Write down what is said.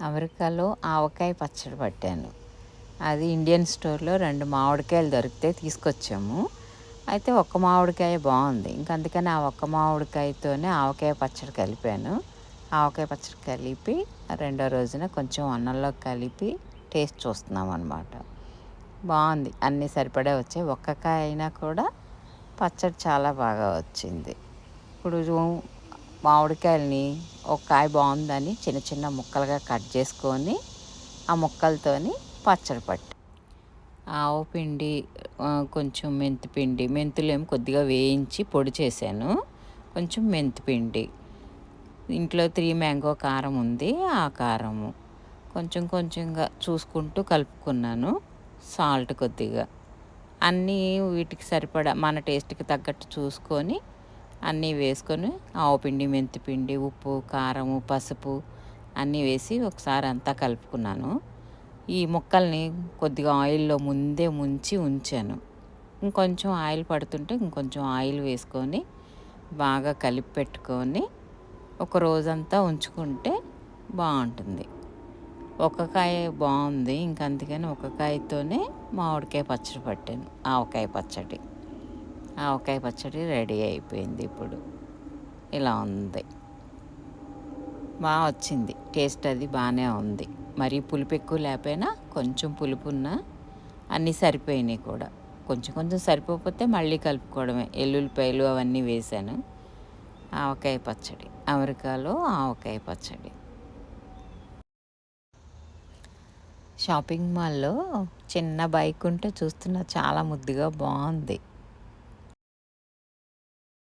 అమెరికాలో ఆవకాయ పచ్చడి పట్టాను. అది ఇండియన్ స్టోర్‌లో 2 మామిడికాయలు దొరికితే తీసుకొచ్చాము. అయితే ఒక్క మామిడికాయ బావుంది. అందుకని ఆ ఒక్క మామిడికాయతోనే ఆవకాయ పచ్చడి కలిపాను. ఆవకాయ పచ్చడి కలిపి రెండో రోజున కొంచెం అన్నంలో కలిపి టేస్ట్ చూస్తున్నామనమాట. బావుంది. అన్నీ సరిపడా వచ్చాయి. ఒక్క కాయ అయినా కూడా పచ్చడి చాలా బాగా వచ్చింది. ఇప్పుడు మామిడికాయలని ఒక కాయ బాగుందని చిన్న చిన్న ముక్కలుగా కట్ చేసుకొని ఆ ముక్కలతోని పచ్చడి పట్టి ఆవు పిండి, కొంచెం మెంతిపిండి, మెంతులేమో కొద్దిగా వేయించి పొడి చేశాను. కొంచెం మెంతిపిండి, ఇంట్లో 3 మ్యాంగో కారం ఉంది, ఆ కారము కొంచెం కొంచెంగా చూసుకుంటూ కలుపుకున్నాను. సాల్ట్ కొద్దిగా అన్నీ వీటికి సరిపడా మన టేస్ట్‌కి తగ్గట్టు చూసుకొని అన్నీ వేసుకొని ఆవపిండి, మెంతిపిండి, ఉప్పు, కారము, పసుపు అన్నీ వేసి ఒకసారి అంతా కలుపుకున్నాను. ఈ ముక్కల్ని కొద్దిగా ఆయిల్‌లో ముందే ముంచి ఉంచాను. ఇంకొంచెం ఆయిల్ పడుతుంటే ఇంకొంచెం ఆయిల్ వేసుకొని బాగా కలిపి పెట్టుకొని ఒక రోజంతా ఉంచుకుంటే బావుంటుంది. ఒక కాయ బావుంది. అందుకని ఒక కాయతోనే మామిడికాయ పచ్చడి పట్టాను. ఆవకాయ పచ్చడి. ఆవకాయ పచ్చడి రెడీ అయిపోయింది ఇప్పుడు. ఇలా ఉంది. వచ్చింది. టేస్ట్ అది బాగానే ఉంది. మరీ పులుపు ఎక్కువ లేకపోయినా కొంచెం పులుపున్న అన్నీ సరిపోయినాయి కూడా. కొంచెం కొంచెం సరిపోకపోతే మళ్ళీ కలుపుకోవడమే. ఎల్లుల్లిపాయలు అవన్నీ వేశాను. ఆవకాయ పచ్చడి. అమెరికాలో ఆవకాయ పచ్చడి. షాపింగ్ మాల్‌లో చిన్న బైక్ ఉంటే చూస్తున్నా, చాలా ముద్దుగా బావుంది.